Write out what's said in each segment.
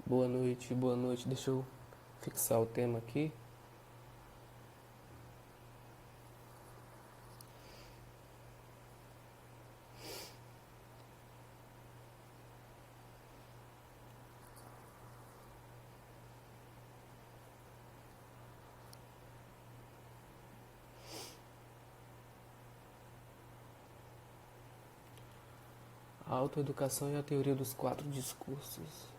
Boa noite, boa noite. Deixa eu fixar o tema aqui. A autoeducação e a teoria dos quatro discursos.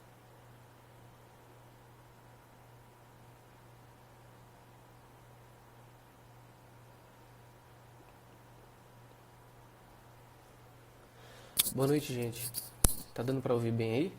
Boa noite, gente. Tá dando pra ouvir bem aí?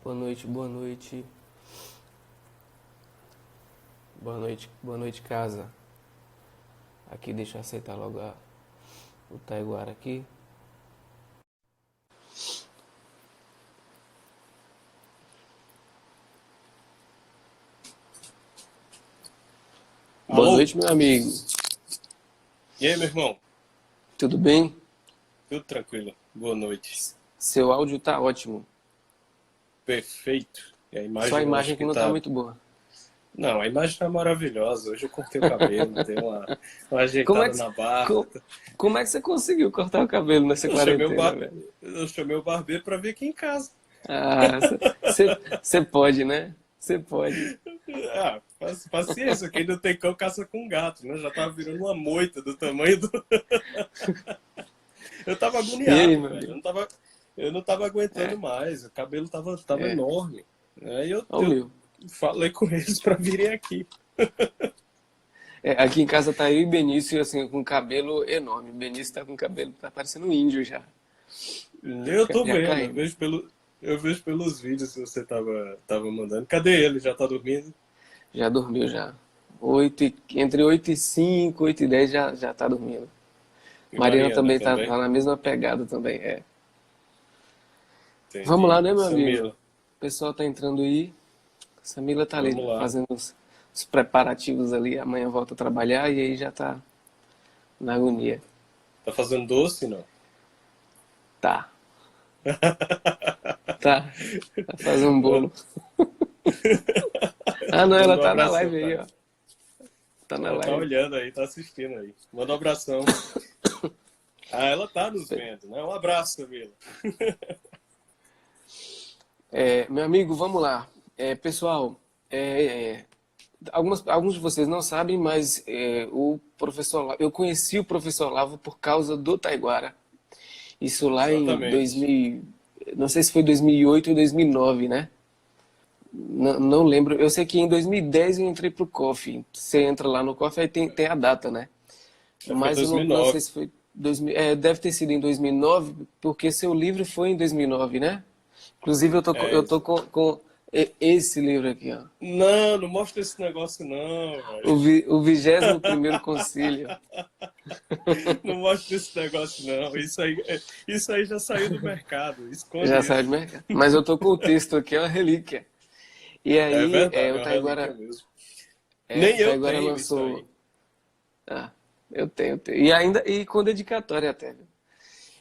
Boa noite, boa noite. Boa noite, casa. Aqui, deixa eu aceitar logo o Taiguara aqui. Boa Alô? noite, meu amigo. E aí, meu irmão? Tudo bem? Tudo tranquilo? Boa noite. Seu áudio tá ótimo. Perfeito. E a Só a imagem eu imagem acho que que não tá tá... muito boa. Não, a imagem tá maravilhosa. Hoje eu cortei o cabelo, dei uma Como é ajeitada que, na barba. co- como é que você conseguiu cortar o cabelo nessa Eu chamei o, quarentena, bar... velho? eu chamei o barbeiro pra vir aqui em casa. Ah, você pode, né? Você pode. Ah, paciência, quem não tem cão caça com gato, né? Já tava virando uma moita do tamanho do... Eu tava E aí, agoniado, meu velho. amigo? Eu não tava aguentando É, mais. O cabelo tava é. enorme. Aí Ó o eu meu. falei com eles pra virem aqui. É, aqui em casa tá eu e Benício, assim, com cabelo enorme. O Benício tá com cabelo, tá parecendo um índio já. Eu tô Já vendo, caindo. eu vejo pelos vídeos que você tava mandando. Cadê ele? Já tá dormindo? Já dormiu já. Entre 8 e 5, 8 e 10 já tá dormindo. E Mariana Mariana também tá também? na mesma pegada também, é. Vamos lá, Entendi. né, meu amigo? Samila, O pessoal tá entrando aí. Samila tá ali vamos lá. fazendo os preparativos ali. Amanhã volta a trabalhar e aí já tá na agonia. Tá fazendo doce, não? Tá, tá. Vai fazer um bolo. Ah, não, ela Manda um tá na abração live pra aí, ela. ó. Tá na Ela tá live. olhando aí, tá assistindo aí. Manda um abração. Ah, ela tá nos vendo, né? Um abraço, Samila. É, meu amigo, vamos lá. Pessoal, é, alguns de vocês não sabem, mas eu conheci o professor Lavo por causa do Taiguara. Isso lá em Exatamente. 2000, não sei se foi 2008 ou 2009, né? Não lembro. Eu sei que em 2010 eu entrei pro COF. Você entra lá no COF, aí tem a data, né? Foi Mas eu não sei 2009. se foi 2000, deve ter sido em 2009, porque seu livro foi em 2009, né? Inclusive É, eu tô com esse livro aqui, ó. não, não mostra esse negócio não, velho. O 21º Concílio. Não mostra esse negócio não. Isso aí já saiu do mercado. Esconde Já saiu de isso. mercado. Mas eu tô com o texto aqui, é uma relíquia. E É aí, verdade, é uma relíquia mesmo. O Nem eu Taiguara tenho isso aí. lançou. Ah, eu tenho. E ainda, e com dedicatória até, viu?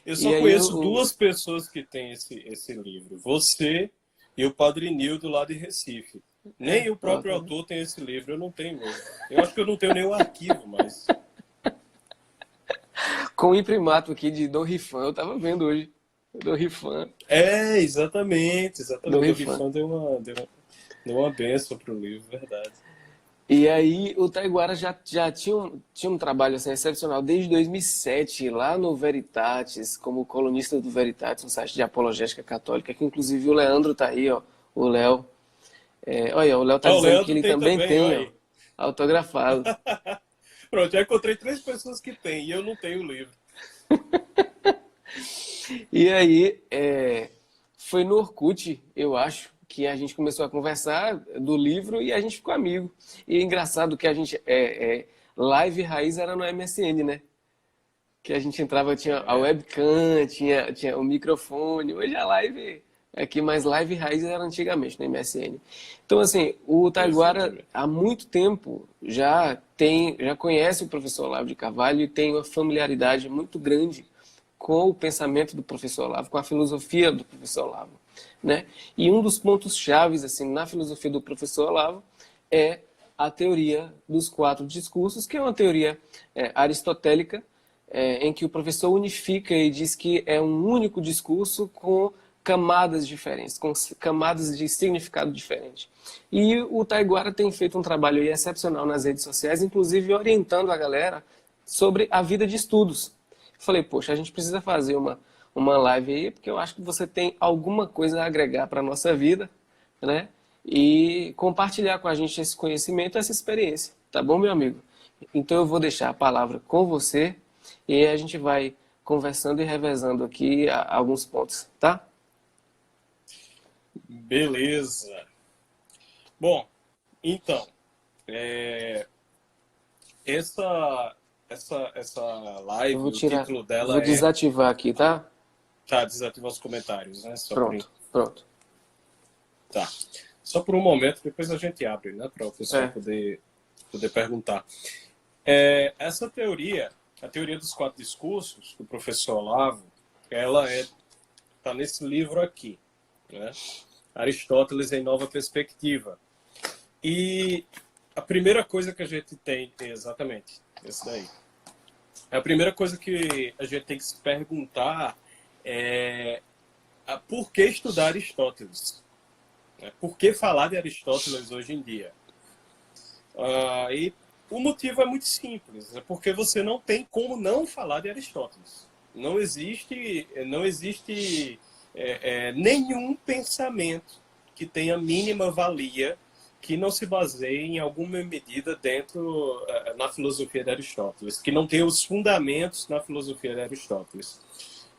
Eu E só aí, conheço duas pessoas que têm esse livro. Você e o Padre Nildo lá de Recife. Nem o ó, próprio tá vendo? autor tem esse livro, eu não tenho mesmo. Eu acho que eu não tenho nenhum arquivo, mas... Com o imprimato aqui de Dom Rifan, eu tava vendo hoje. Dom Rifan, É, exatamente, Dom exatamente. O Rifan. Rifan deu uma benção pro livro, verdade. E aí o Taiguara já tinha um trabalho assim, excepcional desde 2007, lá no Veritatis, como colunista do Veritatis, um site de apologética católica, que inclusive o Leandro tá aí, ó, o Léo. Olha, o Léo tá Ó, o dizendo que Leandro ele tem também também, tem, olha ó, aí. autografado. Pronto, já encontrei três pessoas que têm e eu não tenho o livro. E aí, foi no Orkut, eu acho, que a gente começou a conversar do livro e a gente ficou amigo. E é engraçado que a gente, live raiz era no MSN, né? Que a gente entrava, tinha a É, webcam, tinha o microfone. Hoje a live é que mais live raiz era antigamente no MSN. Então, assim, o Taiguara exatamente. há muito tempo já conhece o professor Olavo de Carvalho e tem uma familiaridade muito grande com o pensamento do professor Olavo, com a filosofia do professor Olavo, né? E um dos pontos chaves assim na filosofia do professor Olavo é a teoria dos quatro discursos, que é uma teoria aristotélica, em que o professor unifica e diz que é um único discurso com camadas diferentes, com camadas de significado diferente. E o Taiguara tem feito um trabalho excepcional nas redes sociais, inclusive orientando a galera sobre a vida de estudos. Falei, poxa, a gente precisa fazer uma live aí, porque eu acho que você tem alguma coisa a agregar para a nossa vida, né? E compartilhar com a gente esse conhecimento, essa experiência. Tá bom, meu amigo? Então eu vou deixar a palavra com você e aí a gente vai conversando e revezando aqui alguns pontos, tá? Beleza. Bom, então, é, essa Eu vou live, o tirar, título vou dela é... desativar aqui, tá? Tá, desativar os comentários, né? Só por... Pronto, pronto. Tá. Só por um momento, depois a gente abre, né? Para o pessoal É, poder perguntar. Essa teoria, a teoria dos quatro discursos, do professor Olavo, ela tá nesse livro aqui, né? Aristóteles em Nova Perspectiva. E a primeira coisa que a gente tem, exatamente, esse daí. A primeira coisa que a gente tem que se perguntar é por que estudar Aristóteles? Por que falar de Aristóteles hoje em dia? E o motivo é muito simples, é porque você não tem como não falar de Aristóteles. Não existe nenhum pensamento que tenha mínima valia que não se baseie em alguma medida dentro na filosofia de Aristóteles, que não tenha os fundamentos na filosofia de Aristóteles.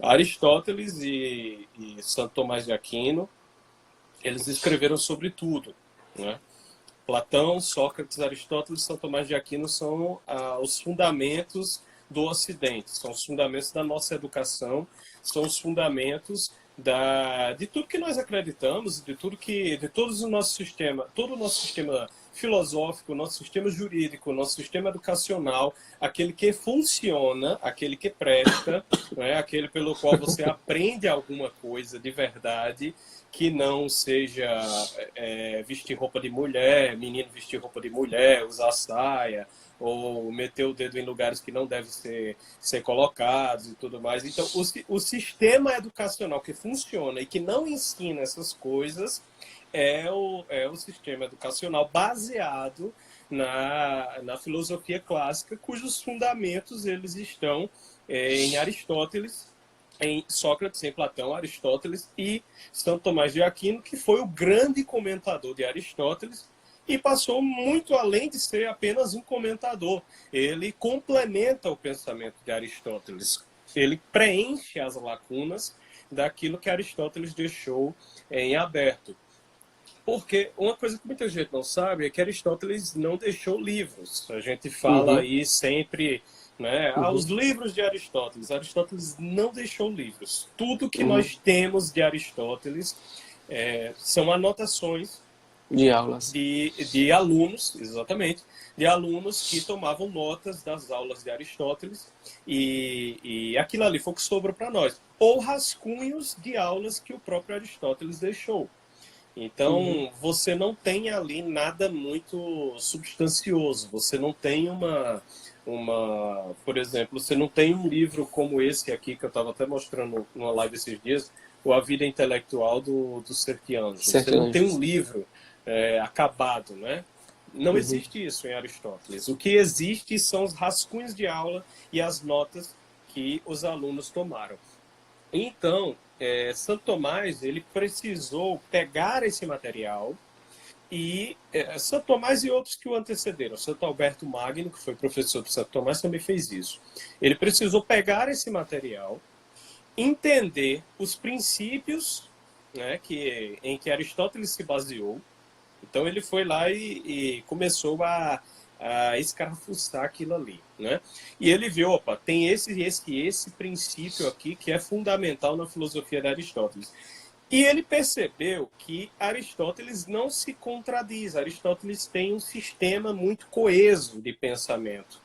Aristóteles e Santo Tomás de Aquino, eles escreveram sobre tudo, né? Platão, Sócrates, Aristóteles e São Tomás de Aquino são os fundamentos do Ocidente, são os fundamentos da nossa educação, são os fundamentos de tudo que nós acreditamos, de todo o nosso sistema filosófico, nosso sistema jurídico, nosso sistema educacional, aquele que funciona, aquele que presta, né? Aquele pelo qual você aprende alguma coisa de verdade, que não seja vestir roupa de mulher, menino vestir roupa de mulher, usar saia, ou meter o dedo em lugares que não devem ser colocados e tudo mais. Então, o sistema educacional que funciona e que não ensina essas coisas é o sistema educacional baseado na filosofia clássica, cujos fundamentos eles estão em Aristóteles, em Sócrates, em Platão, Aristóteles e Santo Tomás de Aquino, que foi o grande comentador de Aristóteles e passou muito além de ser apenas um comentador. Ele complementa o pensamento de Aristóteles. Ele preenche as lacunas daquilo que Aristóteles deixou em aberto. Porque uma coisa que muita gente não sabe é que Aristóteles não deixou livros. A gente fala uhum, aí sempre, né, uhum, os livros de Aristóteles. Aristóteles não deixou livros. Tudo que uhum. nós temos de Aristóteles são anotações De aulas. de alunos, exatamente, de alunos que tomavam notas das aulas de Aristóteles e aquilo ali foi o que sobrou para nós. Ou rascunhos de aulas que o próprio Aristóteles deixou. Uhum, Então, você não tem ali nada muito substancioso. Você não tem por exemplo, você não tem um livro como esse aqui, que eu estava até mostrando numa live esses dias, o A Vida Intelectual do Serquianjo. Você Sete não tem um anjos. livro acabado, né? Não Uhum, existe isso em Aristóteles. O que existe são os rascunhos de aula e as notas que os alunos tomaram. Então, Santo Tomás ele precisou pegar esse material e Santo Tomás e outros que o antecederam. Santo Alberto Magno, que foi professor de Santo Tomás, também fez isso. Ele precisou pegar esse material, entender os princípios né, em que Aristóteles se baseou. Então ele foi lá e começou a escarafuçar aquilo ali, né? E ele viu, opa, tem esse princípio aqui que é fundamental na filosofia de Aristóteles. E ele percebeu que Aristóteles não se contradiz. Aristóteles tem um sistema muito coeso de pensamento.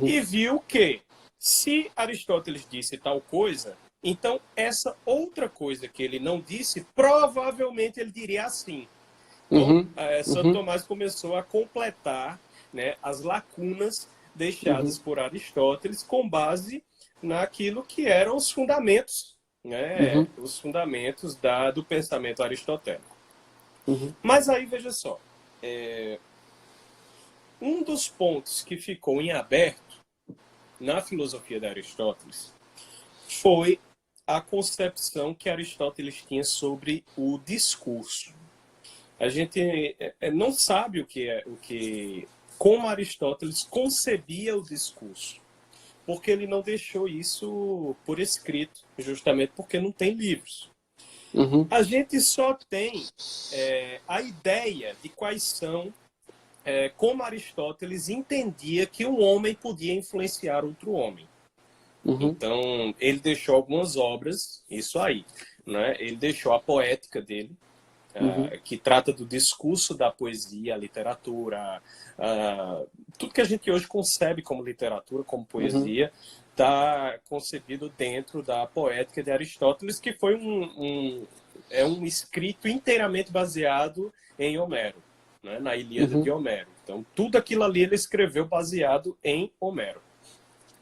E viu que, se Aristóteles disse tal coisa, então essa outra coisa que ele não disse, provavelmente ele diria assim. Então, Santo Tomás começou a completar, né, as lacunas deixadas por Aristóteles com base naquilo que eram os fundamentos, né, os fundamentos do pensamento aristotélico. Mas aí, veja só, um dos pontos que ficou em aberto na filosofia de Aristóteles foi a concepção que Aristóteles tinha sobre o discurso. A gente não sabe como Aristóteles concebia o discurso, porque ele não deixou isso por escrito, justamente porque não tem livros. A gente só tem a ideia de quais são, como Aristóteles entendia que um homem podia influenciar outro homem. Então, ele deixou algumas obras, isso aí, né? Ele deixou a poética dele, que trata do discurso da poesia, a literatura, tudo que a gente hoje concebe como literatura, como poesia, está concebido dentro da poética de Aristóteles, que foi um escrito inteiramente baseado em Homero, né, na Ilíada de Homero. Então, tudo aquilo ali ele escreveu baseado em Homero.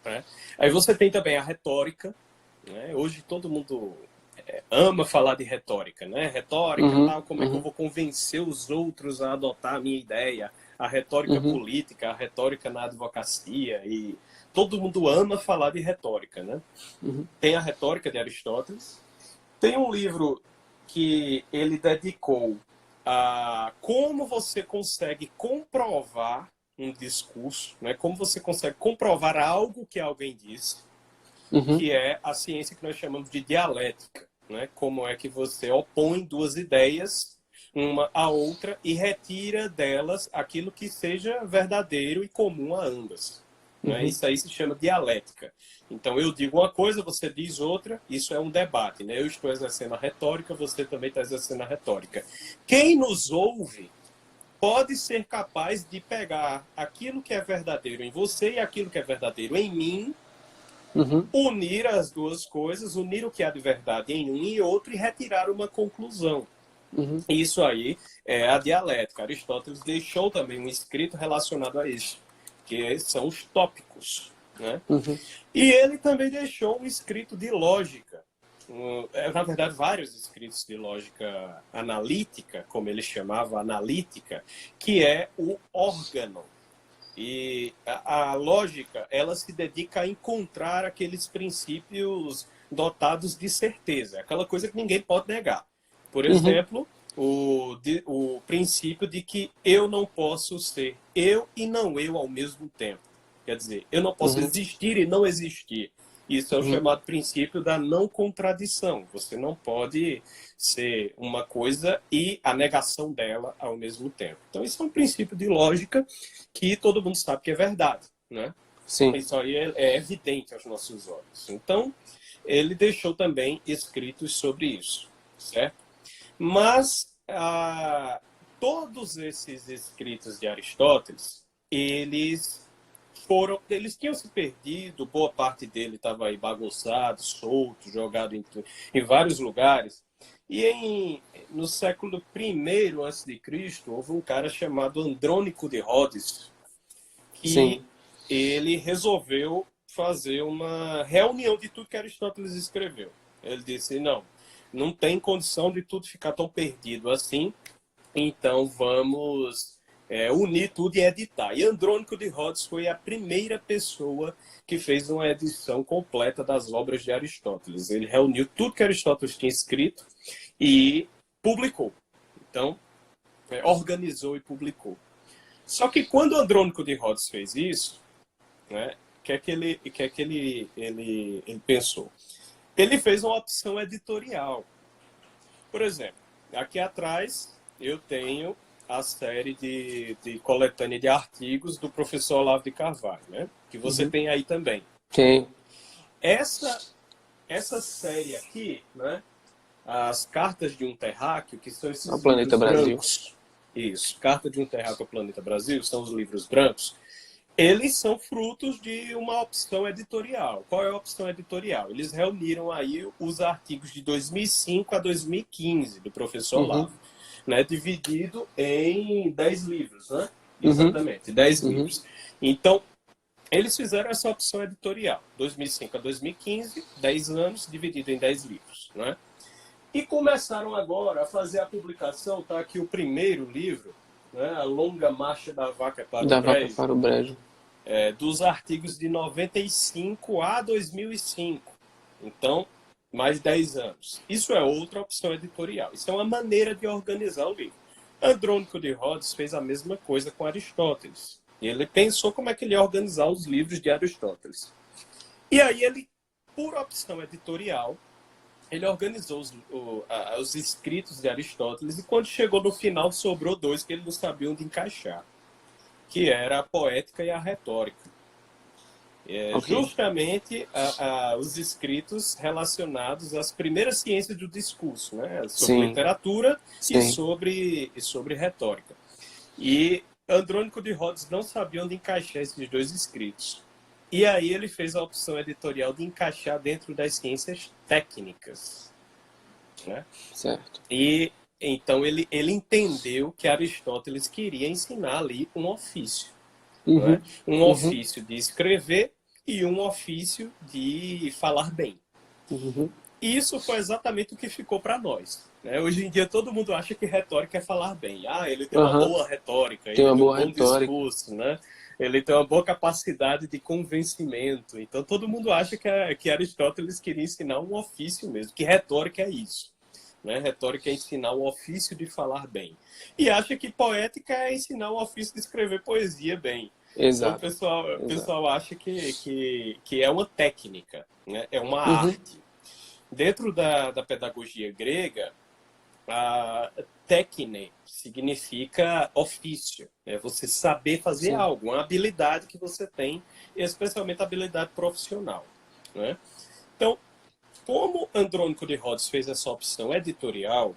Né? Aí você tem também a retórica, né? Hoje todo mundo ama falar de retórica, né? Retórica, tal, como é que eu vou convencer os outros a adotar a minha ideia? A retórica política, a retórica na advocacia, e todo mundo ama falar de retórica, né? Tem a retórica de Aristóteles, tem um livro que ele dedicou a como você consegue comprovar um discurso, né? Como você consegue comprovar algo que alguém disse, que é a ciência que nós chamamos de dialética. Né? Como é que você opõe duas ideias, uma à outra, e retira delas aquilo que seja verdadeiro e comum a ambas. Né? Isso aí se chama dialética. Então, eu digo uma coisa, você diz outra, isso é um debate. Né? Eu estou exercendo a retórica, você também está exercendo a retórica. Quem nos ouve pode ser capaz de pegar aquilo que é verdadeiro em você e aquilo que é verdadeiro em mim, unir as duas coisas, unir o que há de verdade em um e outro e retirar uma conclusão. Isso aí é a dialética. Aristóteles deixou também um escrito relacionado a isso, que são os tópicos. Né? E ele também deixou um escrito de lógica. Na verdade, vários escritos de lógica analítica, como ele chamava, analítica, que é o órgão. E a lógica, ela se dedica a encontrar aqueles princípios dotados de certeza, aquela coisa que ninguém pode negar. Por exemplo, o princípio de que eu não posso ser eu e não eu ao mesmo tempo. Quer dizer, eu não posso existir e não existir. Isso é o chamado princípio da não contradição. Você não pode ser uma coisa e a negação dela ao mesmo tempo. Então, isso é um princípio de lógica que todo mundo sabe que é verdade. Né? Sim. Isso aí é evidente aos nossos olhos. Então, ele deixou também escritos sobre isso. Certo? Mas todos esses escritos de Aristóteles, eles tinham se perdido, boa parte dele estava aí bagunçado, solto, jogado em vários lugares. E no século I a.C., houve um cara chamado Andrônico de Rhodes, que ele resolveu fazer uma reunião de tudo que Aristóteles escreveu. Ele disse, não tem condição de tudo ficar tão perdido assim, então vamos unir tudo e editar. E Andrônico de Rhodes foi a primeira pessoa que fez uma edição completa das obras de Aristóteles. Ele reuniu tudo que Aristóteles tinha escrito e publicou. Então, organizou e publicou. Só que quando Andrônico de Rhodes fez isso, né, o que é que ele pensou? Ele fez uma opção editorial. Por exemplo, aqui atrás eu tenho a série de coletânea de artigos do professor Olavo de Carvalho, né? Que você Uhum. tem aí também. Tem. Essa, essa série aqui, né? As Cartas de um Terráqueo, que são O esses Planeta livros Brasil. brancos. Isso, Carta de um Terráqueo ao Planeta Brasil, são os livros brancos. Eles são frutos de uma opção editorial. Qual é a opção editorial? Eles reuniram aí os artigos de 2005 a 2015 do professor Uhum. Olavo, né? Dividido em 10 livros, né? Uhum. Exatamente, 10 Uhum. livros. Então, eles fizeram essa opção editorial, 2005 a 2015, 10 anos, dividido em 10 livros, né? E começaram agora a fazer a publicação, tá aqui o primeiro livro, né? A Longa Marcha da Vaca para o Da vaca Brejo, para o brejo. dos artigos de 95 a 2005. Então, mais 10 anos. Isso é outra opção editorial. Isso é uma maneira de organizar o livro. Andrônico de Rhodes fez a mesma coisa com Aristóteles. Ele pensou como é que ele ia organizar os livros de Aristóteles. E aí ele, por opção editorial, ele organizou os escritos de Aristóteles e quando chegou no final sobrou dois que ele não sabia onde encaixar, que era a poética e a retórica. Ok. Justamente os escritos relacionados às primeiras ciências do discurso, né? Sobre Sim. literatura e Sim. sobre retórica. E Andrônico de Rhodes não sabia onde encaixar esses dois escritos. E aí ele fez a opção editorial de encaixar dentro das ciências técnicas, né? Certo. E então ele entendeu que Aristóteles queria ensinar ali um ofício, não é? Uhum. Um Uhum. ofício de escrever e um ofício de falar bem. Uhum. E isso foi exatamente o que ficou para nós, né? Hoje em dia todo mundo acha que retórica é falar bem. Ah, ele tem uma Aham. boa retórica, Tem ele uma tem um boa bom retórica. discurso, né? Ele tem uma boa capacidade de convencimento. Então todo mundo acha que Aristóteles queria ensinar um ofício mesmo, que retórica é isso. Né? Retórica é ensinar o ofício de falar bem. E acha que poética é ensinar o ofício de escrever poesia bem. Então Exato. o Exato. pessoal acha que é uma técnica, né? É uma Uhum. arte. Dentro da pedagogia grega, a técne significa ofício. É você saber fazer Sim. algo, uma habilidade que você tem, especialmente a habilidade profissional. Né? Então, como Andrônico de Rhodes fez essa opção editorial,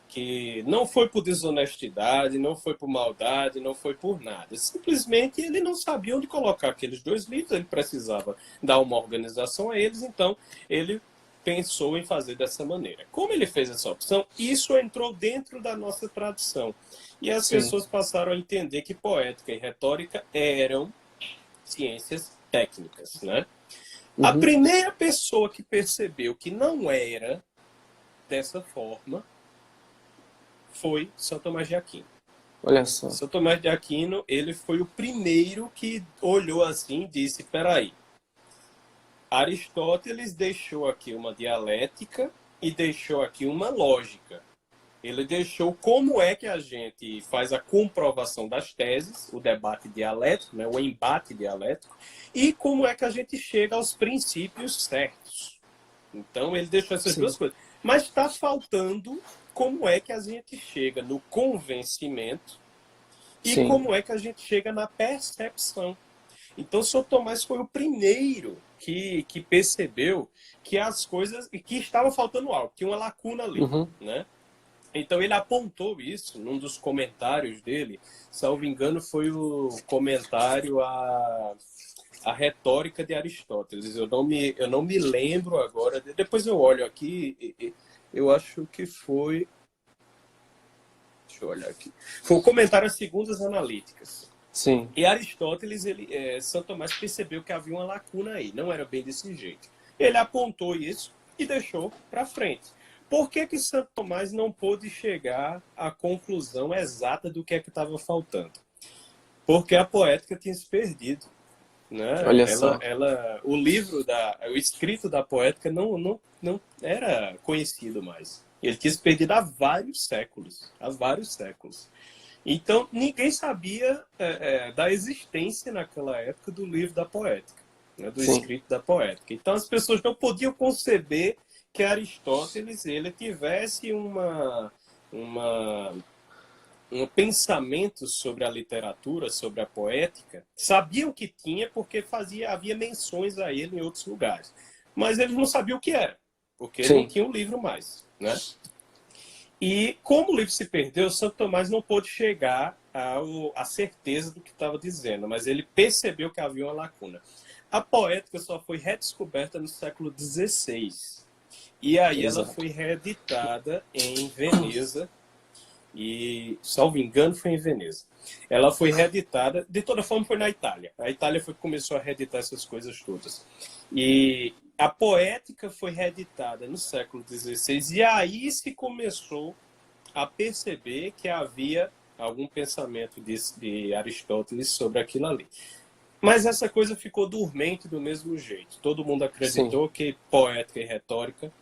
que não foi por desonestidade, não foi por maldade, não foi por nada. Simplesmente ele não sabia onde colocar aqueles dois livros, ele precisava dar uma organização a eles, então ele pensou em fazer dessa maneira. Como ele fez essa opção, isso entrou dentro da nossa tradição. E as Sim. pessoas passaram a entender que poética e retórica eram ciências técnicas, né? A Uhum. primeira pessoa que percebeu que não era dessa forma foi São Tomás de Aquino. Olha só. São Tomás de Aquino, ele foi o primeiro que olhou assim e disse, peraí, Aristóteles deixou aqui uma dialética e deixou aqui uma lógica. Ele deixou como é que a gente faz a comprovação das teses, o debate dialético, né, o embate dialético, e como é que a gente chega aos princípios certos. Então, ele deixou essas Sim. duas coisas. Mas está faltando como é que a gente chega no convencimento e Sim. como é que a gente chega na percepção. Então, São Tomás foi o primeiro que percebeu que as coisas, que estava faltando algo, tinha uma lacuna ali, Uhum. né? Então ele apontou isso num dos comentários dele, salvo engano, foi o comentário a retórica de Aristóteles. Eu não me lembro agora, depois eu olho aqui, eu acho que foi. Deixa eu olhar aqui. Foi o comentário às segundas analíticas. Sim. E Aristóteles, São Tomás percebeu que havia uma lacuna aí, não era bem desse jeito. Ele apontou isso e deixou para frente. Por que Santo Tomás não pôde chegar à conclusão exata do que é que estava faltando? Porque a poética tinha se perdido. Né? Olha só. O escrito da poética não era conhecido mais. Ele tinha se perdido há vários séculos. Há vários séculos. Então, ninguém sabia da existência naquela época do livro da poética, né? Do Sim. escrito da poética. Então, as pessoas não podiam conceber que Aristóteles ele tivesse um pensamento sobre a literatura, sobre a poética. Sabiam que tinha porque havia menções a ele em outros lugares. Mas eles não sabiam o que era, porque Sim. não tinha o livro mais, né? E como o livro se perdeu, Santo Tomás não pôde chegar à certeza do que estava dizendo, mas ele percebeu que havia uma lacuna. A poética só foi redescoberta no século XVI. E aí ela Exato. foi reeditada em Veneza, e, salvo engano, foi em Veneza. Ela foi reeditada, de toda forma foi na Itália. A Itália foi que começou a reeditar essas coisas todas. E a poética foi reeditada no século XVI, e aí se começou a perceber que havia algum pensamento de Aristóteles sobre aquilo ali. Mas essa coisa ficou dormente do mesmo jeito. Todo mundo acreditou que poética e retórica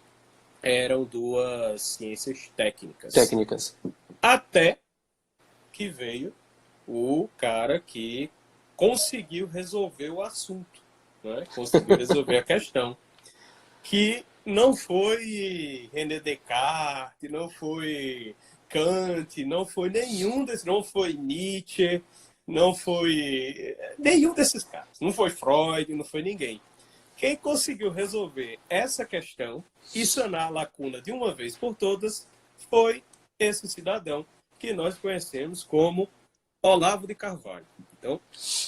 eram duas ciências técnicas. Técnicas. Até que veio o cara que conseguiu resolver o assunto, né? Conseguiu resolver a questão. Que não foi René Descartes, não foi Kant, não foi nenhum desses, não foi Nietzsche, não foi nenhum desses caras. Não foi Freud, não foi ninguém. Quem conseguiu resolver essa questão e sanar a lacuna de uma vez por todas foi esse cidadão que nós conhecemos como Olavo de Carvalho. Então,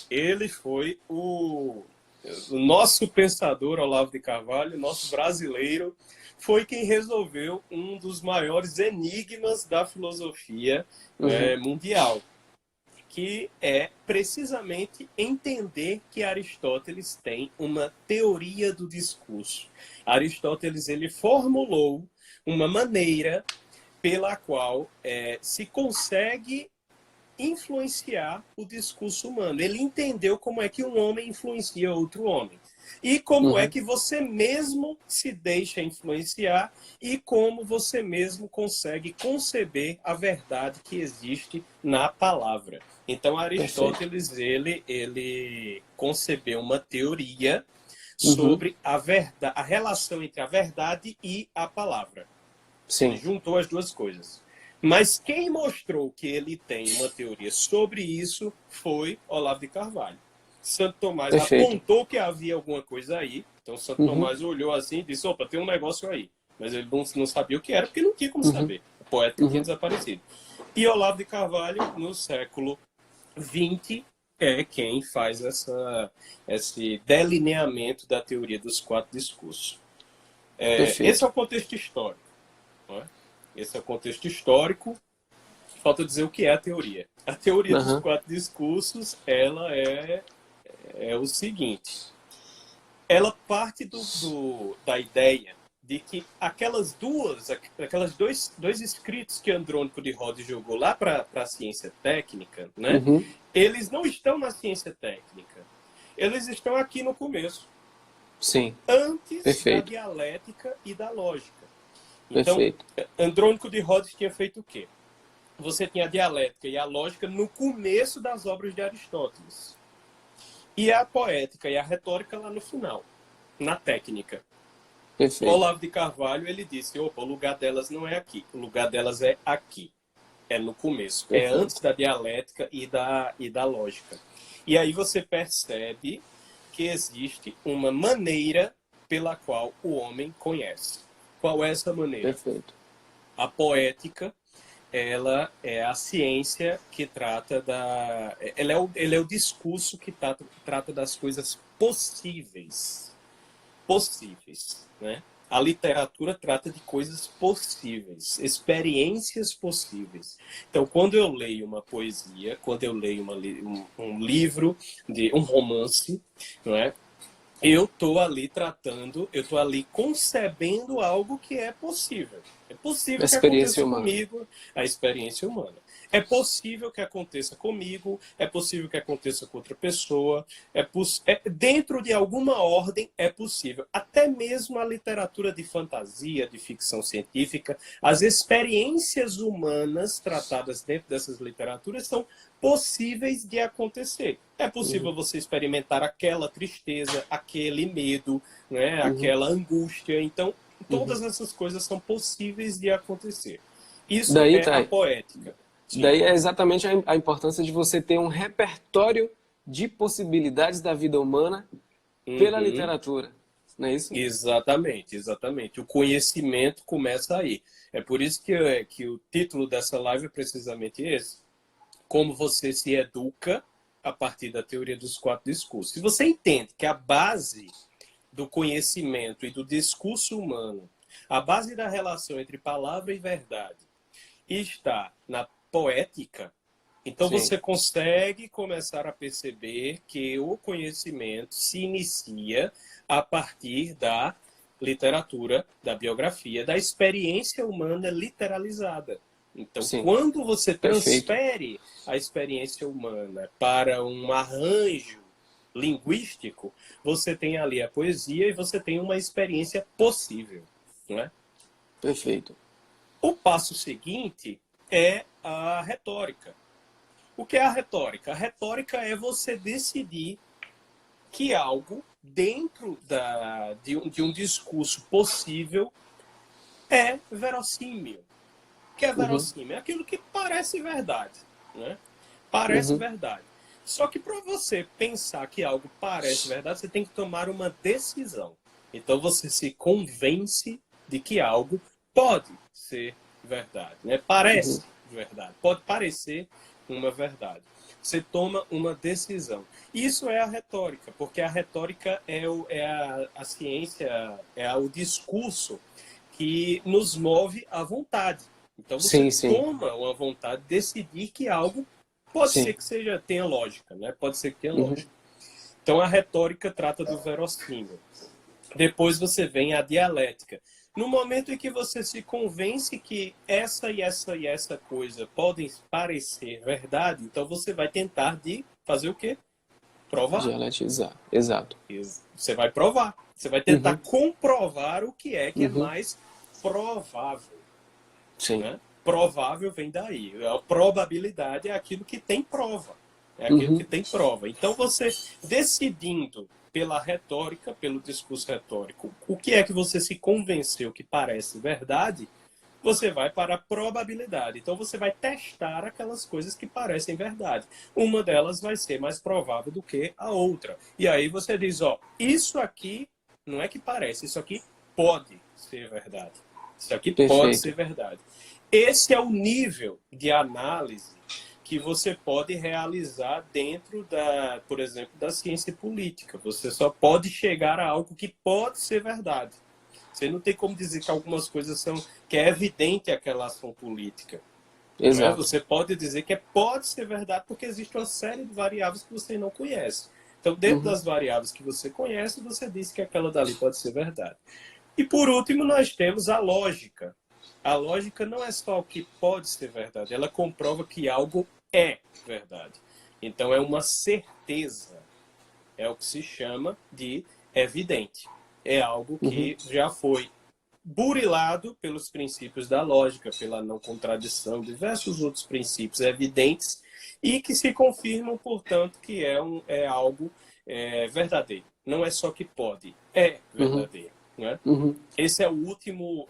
ele foi o nosso pensador, Olavo de Carvalho, nosso brasileiro, foi quem resolveu um dos maiores enigmas da filosofia mundial, que é precisamente entender que Aristóteles tem uma teoria do discurso. Aristóteles ele formulou uma maneira pela qual se consegue influenciar o discurso humano. Ele entendeu como é que um homem influencia outro homem. E como é que você mesmo se deixa influenciar e como você mesmo consegue conceber a verdade que existe na palavra. Então, Aristóteles, ele concebeu uma teoria sobre a verdade, a relação entre a verdade e a palavra. Sim. Ele juntou as duas coisas. Mas quem mostrou que ele tem uma teoria sobre isso foi Olavo de Carvalho. Santo Tomás apontou que havia alguma coisa aí. Então, Santo Tomás olhou assim e disse, opa, tem um negócio aí. Mas ele não sabia o que era, porque não tinha como saber. O poeta tinha desaparecido. E Olavo de Carvalho, no século XX, é quem faz esse delineamento da teoria dos quatro discursos. Esse é o contexto histórico. Não é? Esse é o contexto histórico. Falta dizer o que é a teoria. A teoria dos quatro discursos, ela é o seguinte. Ela parte da ideia de que aqueles dois escritos que Andrônico de Rhodes jogou lá para a ciência técnica, né? Eles não estão na ciência técnica. Eles estão aqui no começo. Sim. Antes da dialética e da lógica. Então, Andrônico de Rhodes tinha feito o quê? Você tinha a dialética e a lógica no começo das obras de Aristóteles. E a poética e a retórica lá no final, na técnica. Olavo de Carvalho, ele disse, opa, o lugar delas não é aqui, o lugar delas é aqui. É no começo, é antes da dialética e da lógica. E aí você percebe que existe uma maneira pela qual o homem conhece. Qual é essa maneira? A poética, ela é a ciência que trata ela é o discurso que trata das coisas possíveis. Possíveis, né? A literatura trata de coisas possíveis, experiências possíveis. Então, quando eu leio uma poesia, quando eu leio um livro, um romance, não é? Eu estou ali concebendo algo que é possível. É possível que aconteça comigo, a experiência humana. É possível que aconteça comigo, é possível que aconteça com outra pessoa, dentro de alguma ordem é possível. Até mesmo a literatura de fantasia, de ficção científica, as experiências humanas tratadas dentro dessas literaturas são possíveis de acontecer. É possível você experimentar aquela tristeza, aquele medo, né? Aquela angústia. Então, Todas essas coisas são possíveis de acontecer. Isso Daí, é a Thay, poética. Sim. daí é exatamente a importância de você ter um repertório de possibilidades da vida humana pela Uhum. literatura, não é isso? Exatamente, exatamente. O conhecimento começa aí. É por isso que o título dessa live é precisamente esse. Como você se educa a partir da teoria dos quatro discursos. Se você entende que a base do conhecimento e do discurso humano, a base da relação entre palavra e verdade, está na poética, então Sim, você consegue começar a perceber que o conhecimento se inicia a partir da literatura, da biografia, da experiência humana literalizada. Então, sim, quando você perfeito. transfere a experiência humana para um arranjo linguístico, você tem ali a poesia e você tem uma experiência possível, não é? Perfeito. O passo seguinte é a retórica. O que é a retórica? A retórica é você decidir que algo dentro de um discurso possível é verossímil. O que é Uhum, verossímil? É aquilo que parece verdade. Né? Parece uhum, verdade. Só que para você pensar que algo parece verdade, você tem que tomar uma decisão. Então você se convence de que algo pode ser verdade. Né? uhum. Parece verdade. Pode parecer uma verdade. Você toma uma decisão. Isso é a retórica, porque a retórica é a ciência, o discurso que nos move à vontade. Então você Sim, sim, toma uma vontade de decidir que algo pode ser sim. que tenha lógica, né? Pode ser que tenha Uhum, lógica. Então a retórica trata do verossímil. Depois você vem a dialética. No momento em que você se convence que essa e essa e essa coisa podem parecer verdade, então você vai tentar de fazer o quê? Provar. dialetizar, exato. Você vai provar. Você vai tentar Uhum, comprovar o que é uhum, mais provável. sim. Né? Provável vem daí. A probabilidade é aquilo que tem prova. É aquilo que Uhum, tem prova. Então, você decidindo pela retórica, pelo discurso retórico, o que é que você se convenceu que parece verdade, você vai para a probabilidade. Então, você vai testar aquelas coisas que parecem verdade. Uma delas vai ser mais provável do que a outra. E aí você diz, ó, isso aqui não é que parece, isso aqui pode ser verdade. Isso aqui pode ser perfeito. verdade. Esse é o nível de análise que você pode realizar dentro por exemplo, da ciência política. Você só pode chegar a algo que pode ser verdade. Você não tem como dizer que algumas coisas que é evidente aquela ação política. Não é? Exato. Você pode dizer que pode ser verdade porque existe uma série de variáveis que você não conhece. Então, dentro Uhum, das variáveis que você conhece, você diz que aquela dali pode ser verdade. E por último, nós temos a lógica. A lógica não é só o que pode ser verdade, ela comprova que algo é verdade. Então é uma certeza. É o que se chama de evidente. É algo uhum, que já foi burilado pelos princípios da lógica, pela não contradição, diversos outros princípios evidentes e que se confirmam, portanto, que é algo verdadeiro. Não é só que pode, é uhum, verdadeiro. Né? uhum. Esse é o último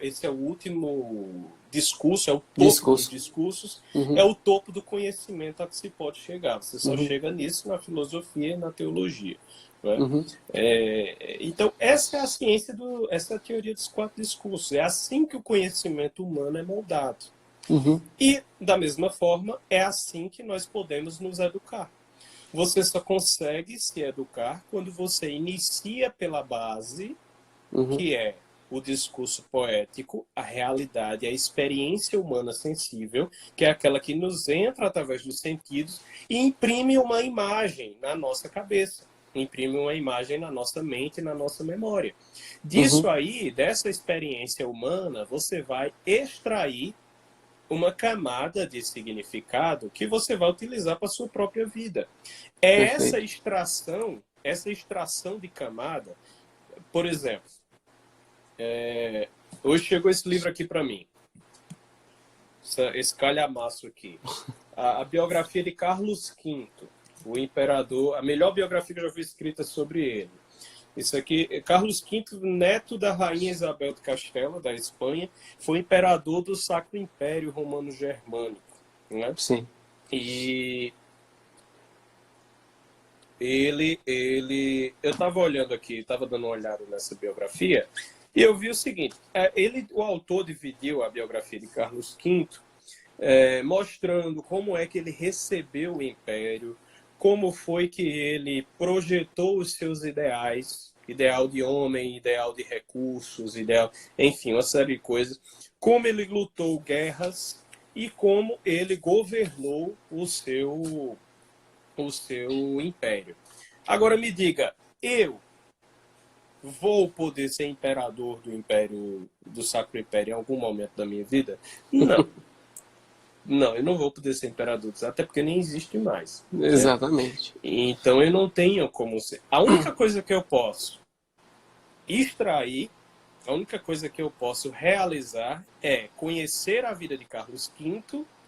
discurso, é o topo dos Discurso. discursos, é Uhum, o topo do conhecimento a que se pode chegar. Você só uhum, chega nisso na filosofia e na teologia. Né? uhum, Então, essa é a ciência, essa é a teoria dos quatro discursos. É assim que o conhecimento humano é moldado. uhum, E, da mesma forma, é assim que nós podemos nos educar. Você só consegue se educar quando você inicia pela base, uhum, que é o discurso poético, a realidade, a experiência humana sensível, que é aquela que nos entra através dos sentidos e imprime uma imagem na nossa cabeça, imprime uma imagem na nossa mente, na nossa memória. Disso uhum. aí, dessa experiência humana, você vai extrair uma camada de significado que você vai utilizar para a sua própria vida. É Perfeito. essa extração de camada, por exemplo, hoje chegou esse livro aqui para mim, esse calhamaço aqui. A biografia de Carlos V, o imperador, a melhor biografia que eu já vi escrita sobre ele. Isso aqui, Carlos V, neto da rainha Isabel de Castela, da Espanha, foi imperador do Sacro Império Romano Germânico, né? Sim. E eu estava olhando aqui, estava dando uma olhada nessa biografia, e eu vi o seguinte, o autor dividiu a biografia de Carlos V, mostrando como é que ele recebeu o império, como foi que ele projetou os seus ideais, ideal de homem, ideal de recursos, ideal, enfim, uma série de coisas, como ele lutou guerras e como ele governou o seu império. Agora me diga, eu vou poder ser imperador do Império, do Sacro Império em algum momento da minha vida? Não. Não, eu não vou poder ser imperador, até porque nem existe mais. Certo? Exatamente. Então eu não tenho como ser. A única coisa que eu posso extrair, a única coisa que eu posso realizar é conhecer a vida de Carlos V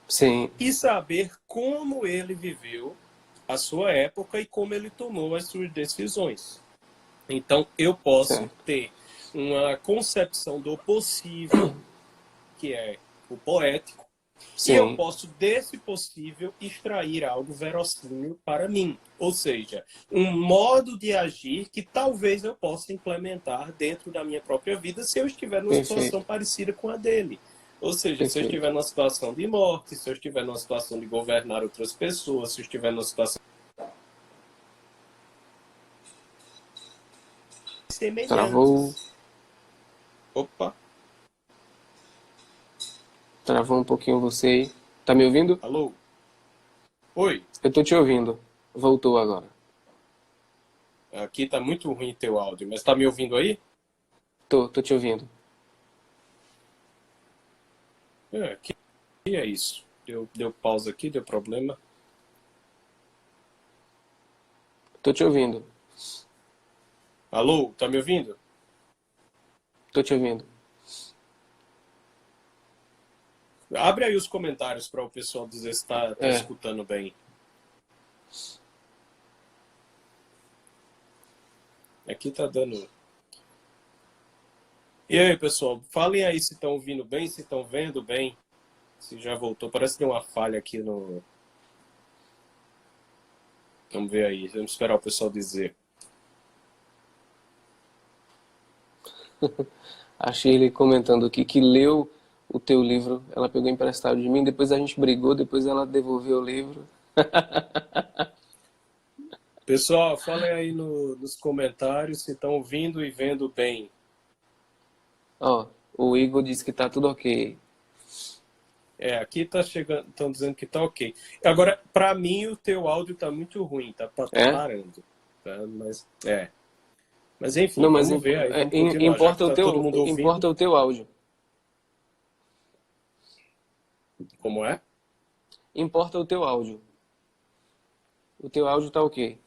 Sim. e saber como ele viveu a sua época e como ele tomou as suas decisões. Então eu posso Certo. ter uma concepção do possível, que é o poético, e eu Sim. posso, desse possível, extrair algo verossímil para mim. Ou seja, um modo de agir que talvez eu possa implementar dentro da minha própria vida se eu estiver numa situação Perfeito. parecida com a dele. Ou seja, se eu Perfeito. estiver numa situação de morte, se eu estiver numa situação de governar outras pessoas, se eu estiver numa situação Travou. semelhantes. Opa, Travou um pouquinho você aí. Tá me ouvindo? alô? Oi, Eu tô te ouvindo. Voltou agora. aqui tá muito ruim teu áudio, mas tá me ouvindo aí? Tô te ouvindo. Que é isso? Deu pausa aqui, deu problema. Tô te ouvindo. Alô, tá me ouvindo? Tô te ouvindo. Abre aí os comentários para o pessoal dizer se tá É. escutando bem. Aqui tá dando. E aí, pessoal, falem aí se estão ouvindo bem, se estão vendo bem, se já voltou. Parece que deu uma falha aqui no. Vamos ver aí, vamos esperar o pessoal dizer. Achei ele comentando aqui que leu o teu livro. Ela pegou emprestado de mim, depois a gente brigou, depois ela devolveu o livro. Pessoal, falem aí nos comentários se estão ouvindo e vendo bem. Ó, o Igor disse que tá tudo ok. Aqui tá chegando, estão dizendo que tá ok. Agora, para mim, o teu áudio tá muito ruim, tá É? parando. Tá? Mas enfim, Não, mas vamos ver aí, vamos continuar, já que tá todo mundo ouvindo. importa o teu áudio. Como é? Importa o teu áudio. O teu áudio tá ok.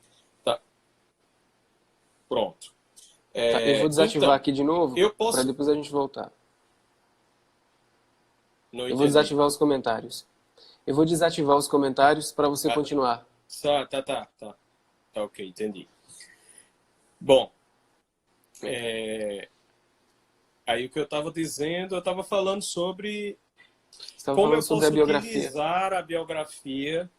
Tá, pronto. Tá, eu vou desativar Então, aqui de novo, eu para posso... depois a gente voltar. Não Eu vou entendi. desativar os comentários. Eu vou desativar os comentários para você Ah, continuar. tá. Tá ok, entendi. Bom, aí o que eu estava dizendo, eu estava falando sobre Você estava como falando eu sobre a posso biografia. utilizar a biografia,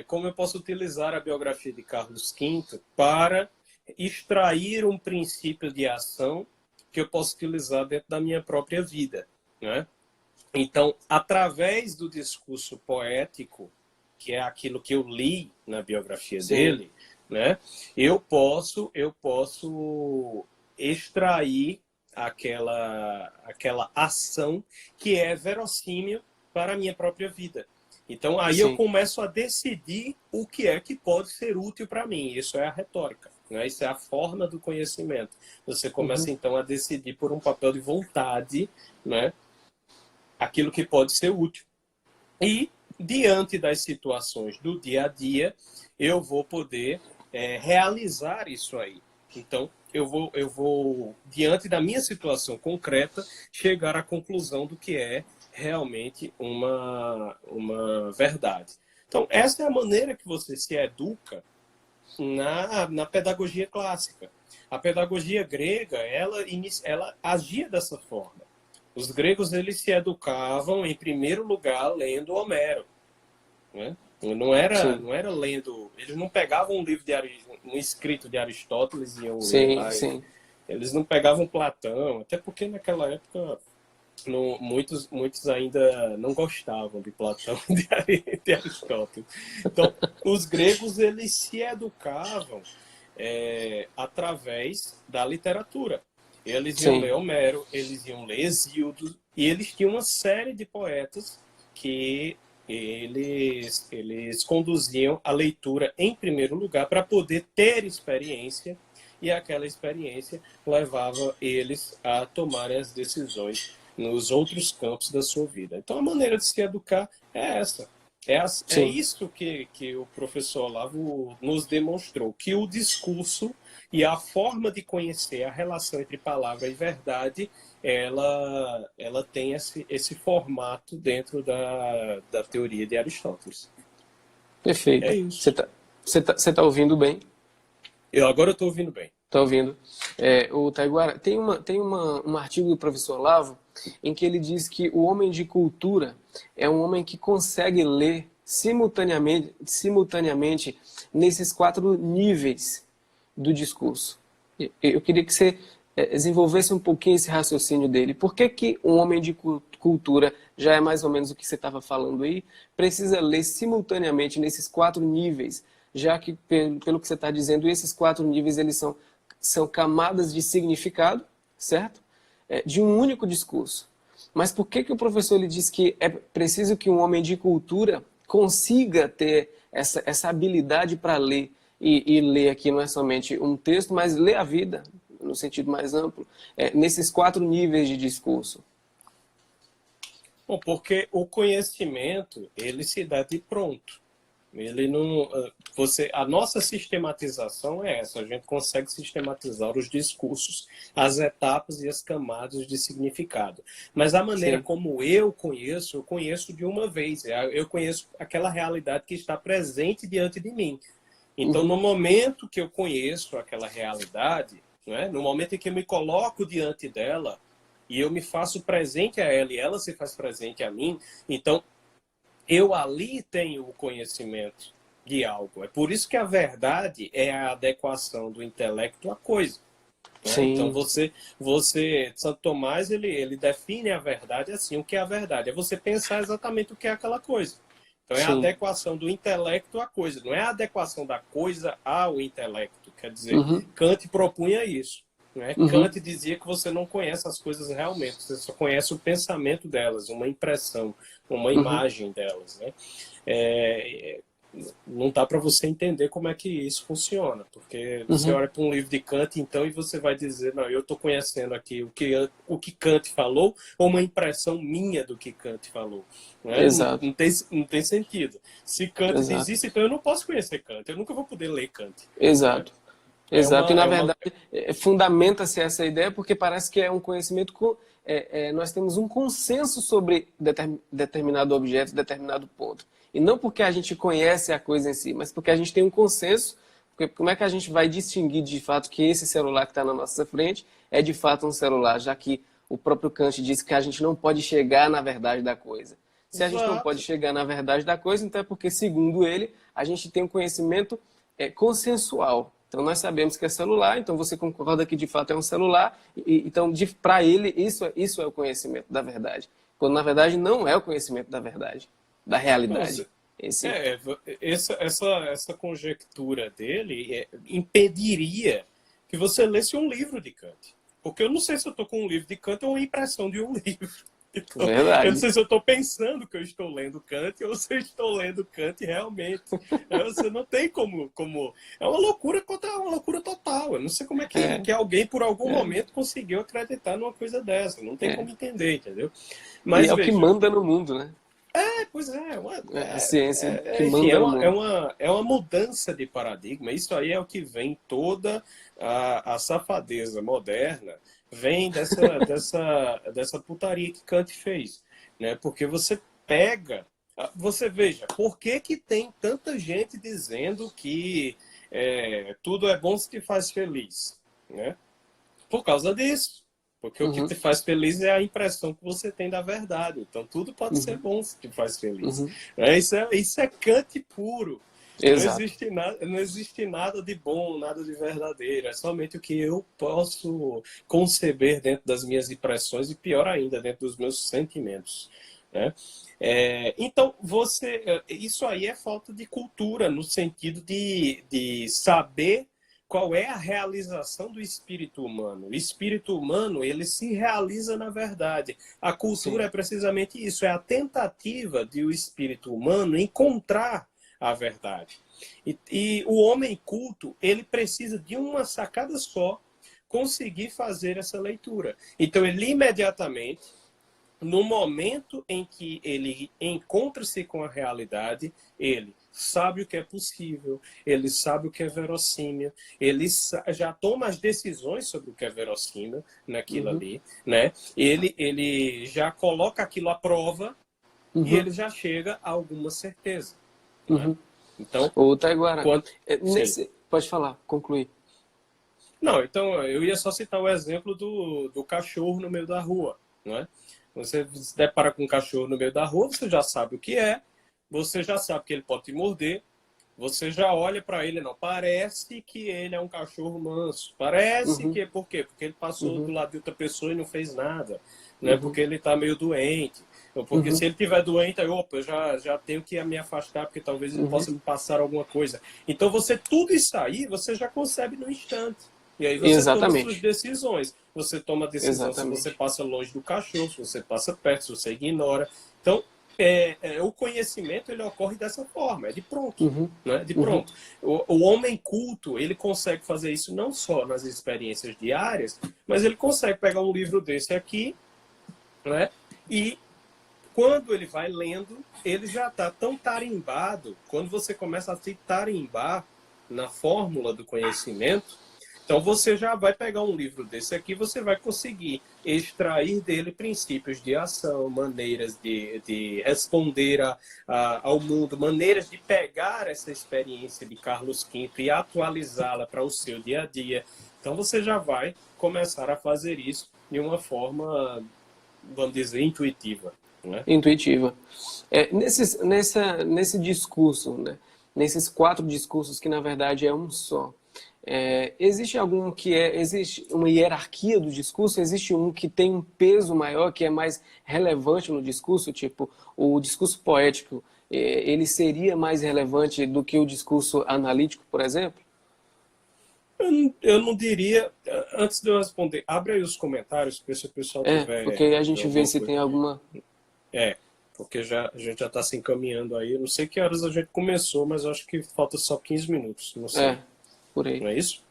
como eu posso utilizar a biografia de Carlos V para extrair um princípio de ação que eu posso utilizar dentro da minha própria vida, né? Então, através do discurso poético, que é aquilo que eu li na biografia Sim, dele, né? Eu posso extrair aquela ação que é verossímil para a minha própria vida. Então, aí eu sim. começo a decidir o que é que pode ser útil para mim. Isso é a retórica, né? Isso é a forma do conhecimento. Você começa, Uhum. então, a decidir por um papel de vontade, né? Aquilo que pode ser útil. E, diante das situações do dia a dia, eu vou poder realizar isso aí. Então, eu vou, diante da minha situação concreta, chegar à conclusão do que é realmente uma verdade. Então, essa é a maneira que você se educa na pedagogia clássica. A pedagogia grega, ela agia dessa forma. Os gregos, eles se educavam, em primeiro lugar, lendo Homero, né? Sim, Não era lendo... Eles não pegavam um livro um escrito de Aristóteles e iam ler sim, lá. sim. Eles não pegavam Platão, até porque naquela época muitos ainda não gostavam de Platão e de Aristóteles. Então, os gregos, eles se educavam através da literatura. Eles iam ler Sim, Homero, eles iam ler Hesíodo, e eles tinham uma série de poetas que eles conduziam a leitura em primeiro lugar para poder ter experiência, e aquela experiência levava eles a tomarem as decisões nos outros campos da sua vida. Então, a maneira de se educar é essa. É sim. isso que o professor Olavo nos demonstrou, que o discurso e a forma de conhecer a relação entre palavra e verdade, ela tem esse formato dentro da teoria de Aristóteles. É Perfeito. isso. Você tá ouvindo bem? Agora eu estou ouvindo bem. Tá ouvindo? O Taiguara, um artigo do professor Olavo em que ele diz que o homem de cultura é um homem que consegue ler simultaneamente nesses 4 níveis do discurso. Eu queria que você desenvolvesse um pouquinho esse raciocínio dele. Por que que um homem de cultura, já é mais ou menos o que você estava falando aí, precisa ler simultaneamente nesses 4 níveis, já que, pelo que você está dizendo, esses 4 níveis eles são camadas de significado, certo? De um único discurso. Mas por que que o professor ele diz que é preciso que um homem de cultura consiga ter essa habilidade para ler? E ler aqui não é somente um texto, mas ler a vida, no sentido mais amplo, nesses 4 níveis de discurso. Bom, porque o conhecimento, ele se dá de pronto. Ele não, a nossa sistematização é essa. A gente consegue sistematizar os discursos, as etapas e as camadas de significado. Mas a maneira Sim. como eu conheço de uma vez. Eu conheço aquela realidade que está presente diante de mim. Então, Uhum. no momento que eu conheço aquela realidade, né, no momento em que eu me coloco diante dela e eu me faço presente a ela e ela se faz presente a mim, então eu ali tenho o conhecimento de algo. É por isso que a verdade é a adequação do intelecto à coisa. Né? Então, Sim. Santo Tomás, ele define a verdade assim, o que é a verdade? É você pensar exatamente o que é aquela coisa. Então, é a Sim. adequação do intelecto à coisa, não é a adequação da coisa ao intelecto. Quer dizer, Uhum. Kant propunha isso. Né? Uhum. Kant dizia que você não conhece as coisas realmente, você só conhece o pensamento delas, uma impressão, uma Uhum. imagem delas. Né? É, não dá para você entender como é que isso funciona, porque você Uhum. olha para um livro de Kant, então, e você vai dizer, não, eu estou conhecendo aqui o que Kant falou, ou uma impressão minha do que Kant falou. Né? Exato. Não tem sentido. Se Kant diz Exato. isso, então eu não posso conhecer Kant, eu nunca vou poder ler Kant. Né? Exato. Exato. E, na É uma... verdade, fundamenta-se essa ideia porque parece que é um conhecimento nós temos um consenso sobre determinado objeto, determinado ponto. E não porque a gente conhece a coisa em si, mas porque a gente tem um consenso. Porque como é que a gente vai distinguir de fato que esse celular que está na nossa frente é de fato um celular, já que o próprio Kant disse que a gente não pode chegar na verdade da coisa. Se a gente não pode Exato. chegar na verdade da coisa, então é porque, segundo ele, a gente tem um conhecimento consensual. Então nós sabemos que é celular, então você concorda que de fato é um celular, então para ele isso é o conhecimento da verdade. Quando na verdade não é o conhecimento da verdade, da Não, realidade em si. é, essa conjectura dele impediria que você lesse um livro de Kant. Porque eu não sei se eu estou com um livro de Kant ou uma impressão de um livro. Então, eu não Verdade. sei se eu estou pensando que eu estou lendo Kant ou se eu estou lendo Kant realmente. Você não tem como... É uma loucura uma loucura total. Eu não sei como é É, que alguém, por algum é, momento, conseguiu acreditar numa coisa dessa. Não tem é. como entender, entendeu? E Mas é o que veja, manda no mundo, né? pois é, É a ciência que enfim, manda no mundo. é uma mudança de paradigma. Isso aí é o que vem toda a safadeza moderna, vem dessa putaria que Kant fez. Né? Porque você pega, você veja, por que que tem tanta gente dizendo que tudo é bom se te faz feliz? né? Por causa disso. Porque o que Uhum. te faz feliz é a impressão que você tem da verdade. Então, tudo pode ser Uhum. bom se te faz feliz. Uhum. Isso é Kant puro. Exato. Não existe nada de bom, nada de verdadeiro. É somente o que eu posso conceber dentro das minhas impressões e, pior ainda, dentro dos meus sentimentos, né? Então, isso aí é falta de cultura, no sentido de saber qual é a realização do espírito humano. O espírito humano, ele se realiza na verdade. A cultura Sim. é precisamente isso, é a tentativa de o espírito humano encontrar a verdade. E o homem culto, ele precisa de uma sacada só conseguir fazer essa leitura. Então, ele imediatamente, no momento em que ele encontra-se com a realidade, ele sabe o que é possível, ele sabe o que é verossímil, ele já toma as decisões sobre o que é verossímil naquilo Uhum. ali, né? Ele já coloca aquilo à prova e Uhum. ele já chega a alguma certeza, né? Uhum. Então, Ô, Taiguara, quando... Sim. pode falar, concluir. Não, então eu ia só citar o exemplo do cachorro no meio da rua, não é? Você se depara com um cachorro no meio da rua, você já sabe o que é, você já sabe que ele pode te morder, você já olha para ele, não, parece que ele é um cachorro manso, parece Uhum. que, por quê? Porque ele passou do Uhum. lado de outra pessoa e não fez nada, né? Uhum. Porque ele está meio doente, ou porque Uhum. se ele tiver doente, aí, opa, eu já tenho que me afastar, porque talvez ele Uhum. possa me passar alguma coisa. Então, tudo isso aí, você já concebe no instante. E aí você toma suas Exatamente. decisões. Você toma a decisão se você Exatamente. passa longe do cachorro, se você passa perto, se você ignora. Então, o conhecimento ele ocorre dessa forma, é de pronto. Uhum. Né? De Uhum. pronto. O homem culto, ele consegue fazer isso não só nas experiências diárias, mas ele consegue pegar um livro desse aqui, né? E quando ele vai lendo, ele já está tão tarimbado. Quando você começa a se tarimbar na fórmula do conhecimento, então você já vai pegar um livro desse aqui, você vai conseguir extrair dele princípios de ação, maneiras de responder ao mundo, maneiras de pegar essa experiência de Carlos V e atualizá-la para o seu dia a dia. Então você já vai começar a fazer isso de uma forma, vamos dizer, intuitiva, né? Intuitiva. Nesse discurso, né? Nesses 4 discursos que na verdade é um só. Existe algum existe uma hierarquia do discurso? Existe um que tem um peso maior, que é mais relevante no discurso? Tipo, o discurso poético, ele seria mais relevante do que o discurso analítico, por exemplo? Eu não diria, antes de eu responder, abre aí os comentários, porque se o pessoal Porque tiver aí a gente vê alguma se coisa. tem alguma. Porque a gente já está se encaminhando aí. Eu não sei que horas a gente começou, mas eu acho que falta só 15 minutos, não sei. Por aí. Não é isso?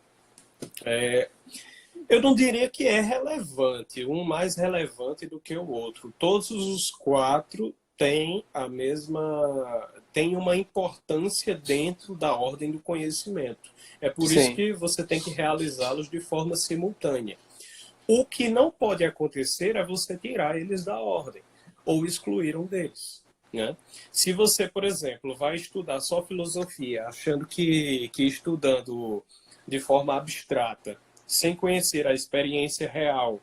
Eu não diria que é relevante, um mais relevante do que o outro. Todos os 4 têm têm uma importância dentro da ordem do conhecimento. É por isso Sim. que você tem que realizá-los de forma simultânea. O que não pode acontecer é você tirar eles da ordem ou excluir um deles, né? Se você, por exemplo, vai estudar só filosofia, achando que estudando de forma abstrata, sem conhecer a experiência real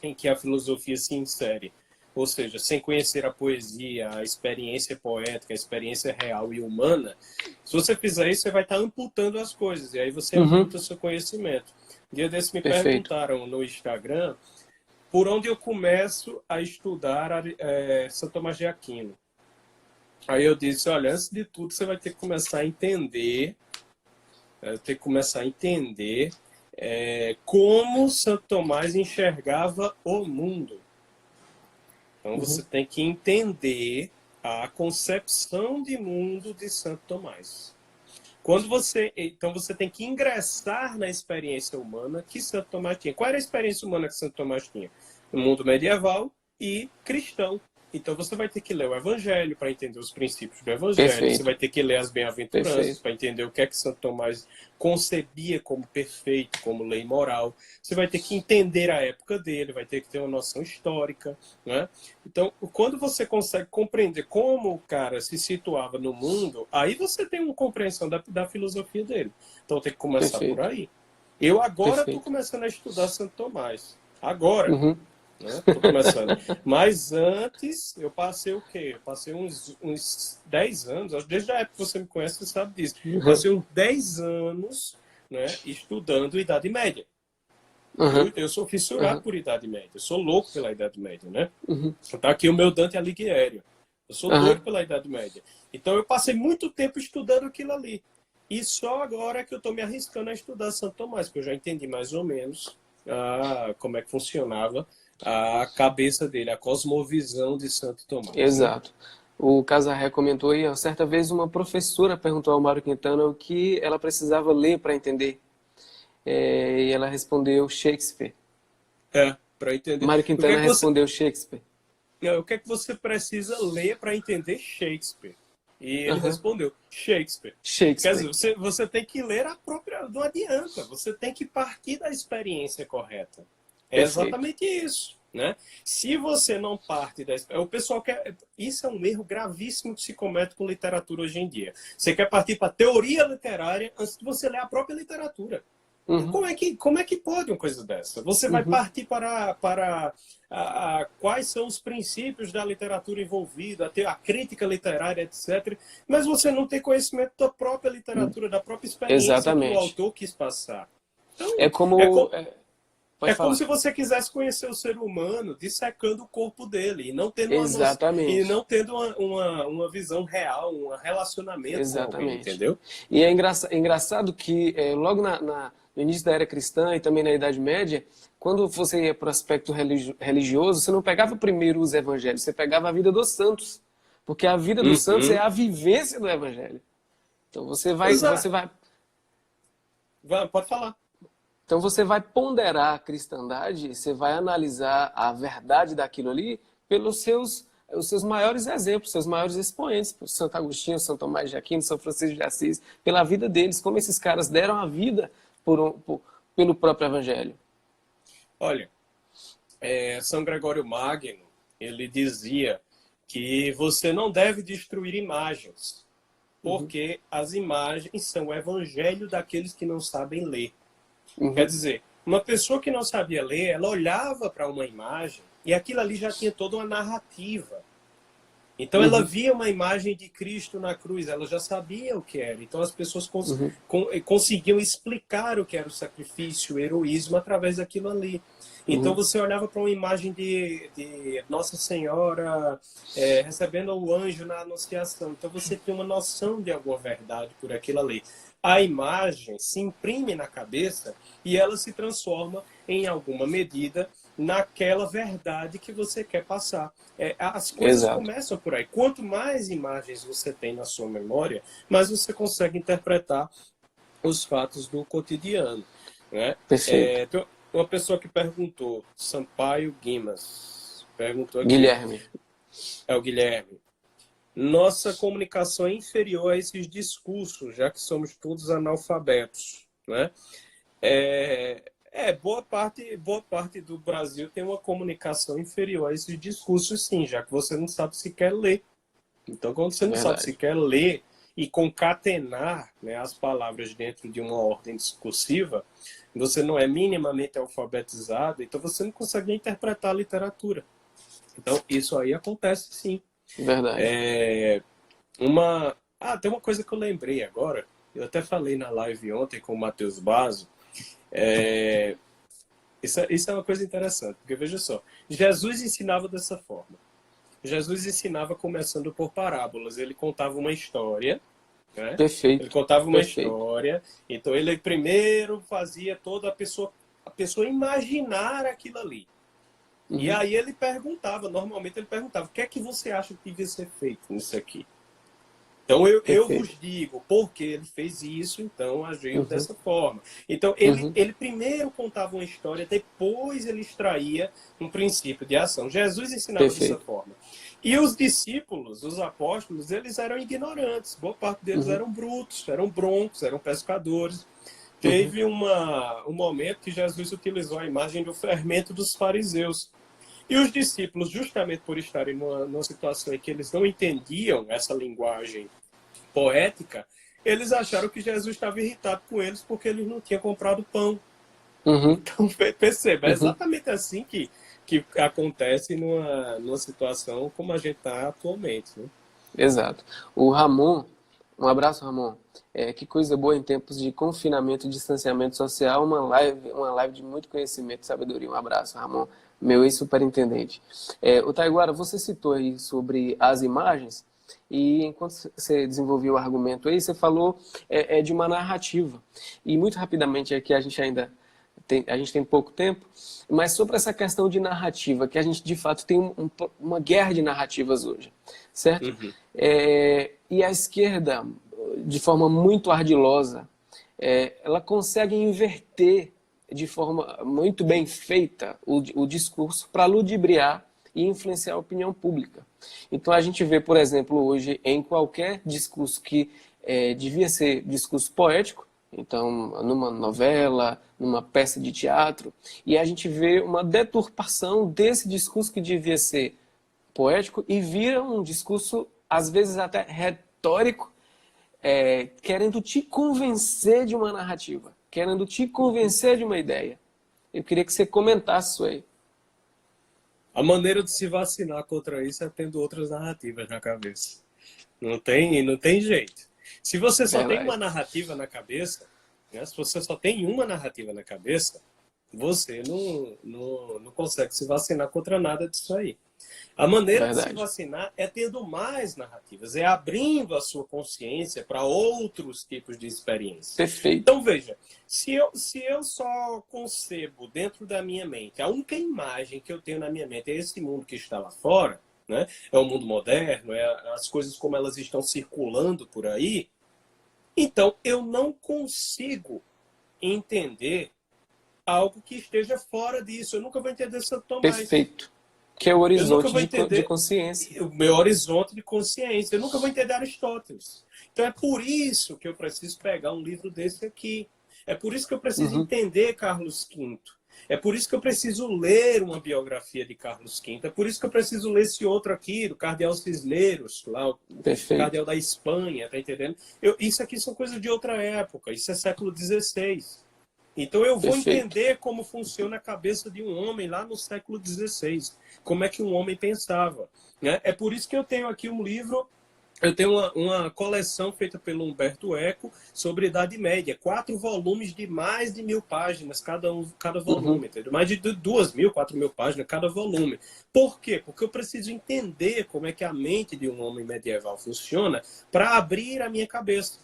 em que a filosofia se insere, ou seja, sem conhecer a poesia, a experiência poética, a experiência real e humana, se você fizer isso, você vai estar amputando as coisas, e aí você Uhum. amputa o seu conhecimento. Um dia desses me Perfeito. perguntaram no Instagram por onde eu começo a estudar São Tomás de Aquino. Aí eu disse, olha, antes de tudo você vai ter que começar a entender, como Santo Tomás enxergava o mundo. Então Uhum. você tem que entender a concepção de mundo de Santo Tomás. Então você tem que ingressar na experiência humana que Santo Tomás tinha. Qual era a experiência humana que Santo Tomás tinha? No mundo medieval e cristão. Então você vai ter que ler o Evangelho para entender os princípios do Evangelho. Você Perfeito. vai ter que ler as Bem-aventuranças Perfeito. para entender o que é que Santo Tomás concebia como perfeito, como lei moral. Você vai ter que entender a época dele, vai ter que ter uma noção histórica, né? Então, quando você consegue compreender como o cara se situava no mundo, aí você tem uma compreensão da filosofia dele. Então tem que começar por Perfeito. aí. Eu agora estou Perfeito. começando a estudar Santo Tomás. Agora, Uhum. né? Estou começando. Mas antes, eu passei o quê? Eu passei uns 10 anos, desde a época que você me conhece, você sabe disso. Uhum. Passei uns 10 anos, né, estudando Idade Média. Uhum. Eu sou fissurado Uhum. por Idade Média. Eu sou louco pela Idade Média, né? Uhum. Tá aqui o meu Dante Alighieri. Eu sou doido Uhum. pela Idade Média. Então eu passei muito tempo estudando aquilo ali. E só agora é que eu estou me arriscando a estudar Santo Tomás, porque eu já entendi mais ou menos como é que funcionava a cabeça dele, a cosmovisão de Santo Tomás, né? Exato. O Casarré comentou aí, ó, certa vez uma professora perguntou ao Mário Quintana o que ela precisava ler para entender. E ela respondeu Shakespeare. Para entender. Mário O que é Quintana que você, respondeu Shakespeare. o que é que você precisa ler para entender Shakespeare? E ele Uhum. respondeu, Shakespeare. Quer dizer, Shakespeare. você tem que ler a própria... Não adianta, você tem que partir da experiência correta. É Perfeito. exatamente isso, né? Se você não parte da... O pessoal quer... Isso é um erro gravíssimo que se comete com literatura hoje em dia. Você quer partir para a teoria literária antes de você ler a própria literatura. Uhum. Como é que pode uma coisa dessa? Você vai Uhum. partir para quais são os princípios da literatura envolvida, a crítica literária, etc. Mas você não tem conhecimento da própria literatura, da própria experiência que o Exatamente. autor quis passar. É Então, como. Pode é como se falar. você quisesse conhecer o ser humano dissecando o corpo dele e não tendo e Exatamente. não tendo uma visão real, um relacionamento com alguém, Exatamente. entendeu? E é engraçado que logo no início da era cristã e também na Idade Média, quando você ia para o aspecto religioso, você não pegava primeiro os evangelhos, você pegava a vida dos santos. Porque a vida dos santos é Uhum. a vivência do evangelho. Então Exato. Pode falar. então você vai ponderar a cristandade, você vai analisar a verdade daquilo ali pelos os seus maiores exemplos, seus maiores expoentes, Santo Agostinho, São Tomás de Aquino, São Francisco de Assis, pela vida deles, como esses caras deram a vida pelo próprio evangelho. Olha, São Gregório Magno, ele dizia que você não deve destruir imagens, Uhum, porque as imagens são o evangelho daqueles que não sabem ler. Quer uhum, dizer, uma pessoa que não sabia ler, ela olhava para uma imagem e aquilo ali já tinha toda uma narrativa. Então ela uhum, via uma imagem de Cristo na cruz, ela já sabia o que era. Então as pessoas uhum, conseguiam explicar o que era o sacrifício, o heroísmo através daquilo ali. Então uhum, você olhava para uma imagem de Nossa Senhora recebendo o anjo na Anunciação. Então você tem uma noção de alguma verdade por aquilo ali. A imagem se imprime na cabeça e ela se transforma em alguma medida naquela verdade que você quer passar. As coisas exato. começam por aí. Quanto mais imagens você tem na sua memória, mais você consegue interpretar os fatos do cotidiano, né? Perfeito. Tem uma pessoa que perguntou, Sampaio Guimas, perguntou aqui, Guilherme. é o Guilherme. Nossa comunicação é inferior a esses discursos, já que somos todos analfabetos, né? Boa parte do Brasil tem uma comunicação inferior a esses discursos, sim, já que você não sabe se quer ler. Então, quando você não sabe se Verdade. quer ler e concatenar, né, as palavras dentro de uma ordem discursiva, você não é minimamente alfabetizado, então você não consegue nem interpretar a literatura. Então, isso aí acontece, sim. Verdade. Tem uma coisa que eu lembrei agora, eu até falei na live ontem com o Matheus Basso. Isso é uma coisa interessante, porque veja só, Jesus ensinava dessa forma. Jesus ensinava começando por parábolas. Ele contava uma história, né? Ele Perfeito. contava uma Perfeito. história. Então ele primeiro fazia toda a pessoa imaginar aquilo ali. E Uhum, aí normalmente ele perguntava, o que é que você acha que devia ser feito nisso aqui? Então eu vos perfeito. digo, porque ele fez isso, então agiu Uhum, dessa forma. Então uhum, ele primeiro contava uma história, depois ele extraía um princípio de ação. Jesus ensinava dessa perfeito. forma. E os discípulos, os apóstolos, eles eram ignorantes. Boa parte deles Uhum, eram brutos, eram broncos, eram pescadores. uhum, Teve um momento que Jesus utilizou a imagem do fermento dos fariseus. E os discípulos, justamente por estarem numa situação em que eles não entendiam essa linguagem poética, eles acharam que Jesus estava irritado com eles porque eles não tinham comprado pão. Uhum, Então, perceba, é uhum. exatamente assim que acontece numa situação como a gente está atualmente, né? Exato. O Ramon, um abraço, Ramon. Que coisa boa em tempos de confinamento e distanciamento social, uma live de muito conhecimento e sabedoria. Um abraço, Ramon, meu ex-superintendente. O Taiguara, você citou aí sobre as imagens, e enquanto você desenvolvia o argumento aí, você falou de uma narrativa. E muito rapidamente aqui a gente tem pouco tempo, mas sobre essa questão de narrativa, que a gente de fato tem uma guerra de narrativas hoje, certo? Uhum. E a esquerda, de forma muito ardilosa, ela consegue inverter de forma muito bem feita o discurso para ludibriar e influenciar a opinião pública. Então a gente vê, por exemplo, hoje em qualquer discurso que devia ser discurso poético, então numa novela, numa peça de teatro, e a gente vê uma deturpação desse discurso que devia ser poético e vira um discurso, às vezes até retórico, querendo te convencer de uma narrativa, querendo te convencer de uma ideia. Eu queria que você comentasse isso aí. A maneira de se vacinar contra isso é tendo outras narrativas na cabeça. Não tem jeito. Se você só tem uma Verdade. narrativa na cabeça, né, se você só tem uma narrativa na cabeça, você não consegue se vacinar contra nada disso aí. A maneira de se Verdade. vacinar é tendo mais narrativas, é abrindo a sua consciência para outros tipos de experiência. Perfeito. Então, veja, se eu só concebo dentro da minha mente, a única imagem que eu tenho na minha mente é esse mundo que está lá fora, né? É o mundo moderno, é as coisas como elas estão circulando por aí, então eu não consigo entender algo que esteja fora disso. Eu nunca vou entender Santo Tomás. Perfeito. Que é o Eu nunca horizonte vou de entender consciência. o meu horizonte de consciência. Eu nunca vou entender Aristóteles. Então é por isso que eu preciso pegar um livro desse aqui. É por isso que eu preciso Uhum. entender Carlos Quinto. É por isso que eu preciso ler uma biografia de Carlos Quinto. É por isso que eu preciso ler esse outro aqui, do Cardeal Cisneros, lá, o Perfeito. Cardeal da Espanha, tá entendendo? Isso aqui são coisas de outra época. Isso é século XVI. Então eu vou Perfeito. entender como funciona a cabeça de um homem lá no século XVI, como é que um homem pensava, né? É por isso que eu tenho aqui um livro, eu tenho uma coleção feita pelo Humberto Eco sobre Idade Média, 4 volumes de mais de 1000 páginas, cada Uhum. volume, entendeu? Mais de 2000, 4000 páginas cada volume. Por quê? Porque eu preciso entender como é que a mente de um homem medieval funciona para abrir a minha cabeça.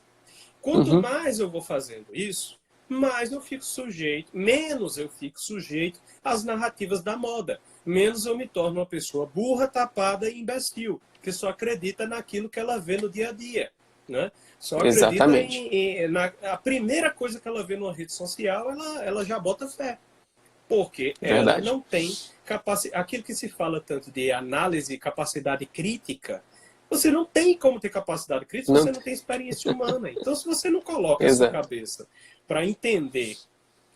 Quanto Uhum. mais eu vou fazendo isso, mais eu fico sujeito, menos eu fico sujeito às narrativas da moda. Menos eu me torno uma pessoa burra, tapada e imbecil, que só acredita naquilo que ela vê no dia a dia. Né? Só acredita Exatamente. a primeira coisa que ela vê numa rede social, ela já bota fé. Porque ela Verdade. não tem capacidade. Aquilo que se fala tanto de análise e capacidade crítica, você não tem como ter capacidade crítica se Não. você não tem experiência humana. Então, se você não coloca a sua Exato. cabeça para entender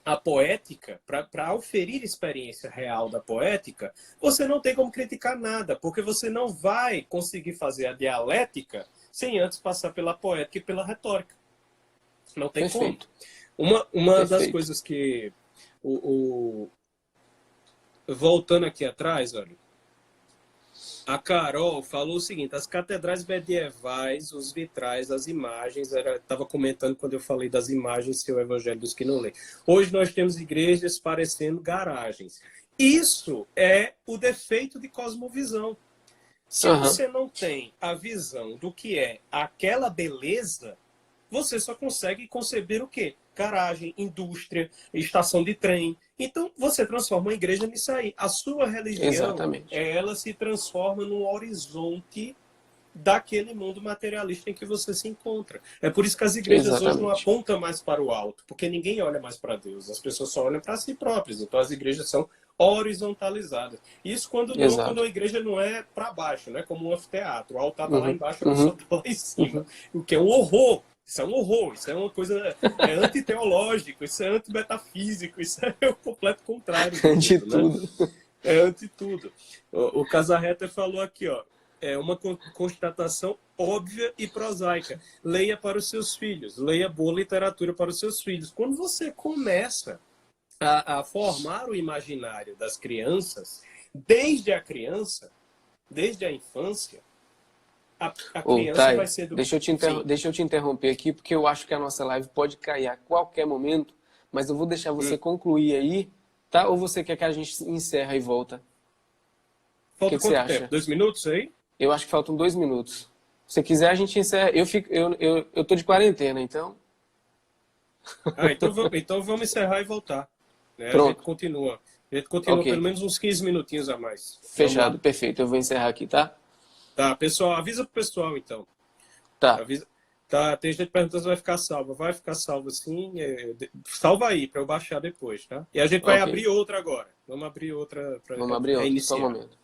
a poética, para auferir experiência real da poética, você não tem como criticar nada, porque você não vai conseguir fazer a dialética sem antes passar pela poética e pela retórica. Não tem como. Perfeito. Uma das Perfeito. coisas que o, voltando aqui atrás, olha, a Carol falou o seguinte: as catedrais medievais, os vitrais, as imagens, estava comentando quando eu falei das imagens, seu Evangelho dos que não lê. Hoje nós temos igrejas parecendo garagens. Isso é o defeito de cosmovisão. Se Aham. você não tem a visão do que é aquela beleza, você só consegue conceber o quê? Garagem, indústria, estação de trem. Então, você transforma a igreja nisso aí. A sua religião, Exatamente. ela se transforma no horizonte daquele mundo materialista em que você se encontra. É por isso que as igrejas hoje não Exatamente. apontam mais para o alto, porque ninguém olha mais para Deus. As pessoas só olham para si próprias. Então, as igrejas são horizontalizadas. Isso quando Exato. a igreja não é para baixo, né? Como um anfiteatro. O altar está lá Uhum. embaixo, a pessoa Uhum. está lá em cima. Uhum. O que é um horror. Isso é um horror, isso é uma coisa antiteológico, isso é antimetafísico, isso é o completo contrário de De tudo, né? tudo. É anti tudo. O Casarreta falou aqui, ó, é uma constatação óbvia e prosaica. Leia para os seus filhos, leia boa literatura para os seus filhos. Quando você começa a formar o imaginário das crianças, desde a criança, desde a infância, a Ô, criança vai Thay, ser do... Sim. deixa eu te interromper aqui, porque eu acho que a nossa live pode cair a qualquer momento, mas eu vou deixar você concluir aí, tá? Ou você quer que a gente encerra e volta? O que Falta que você quanto tempo? acha? 2 minutos aí? Eu acho que faltam 2 minutos. Se quiser, a gente encerra. Eu tô de quarentena, então. Ah, então vamos encerrar e voltar. Né? A gente Pronto. continua. A gente continua Ok. pelo menos uns 15 minutinhos a mais. Vamos lá. Fechado. Perfeito. Eu vou encerrar aqui, tá? Tá, pessoal, avisa pro pessoal então. Tá. Avisa. Tá, tem gente perguntando se vai ficar salva. Vai ficar salva sim. Salva aí para eu baixar depois, tá? E a gente vai Ok. abrir outra agora. Vamos abrir outra para Vamos abrir outro. Só um reiniciar. momento.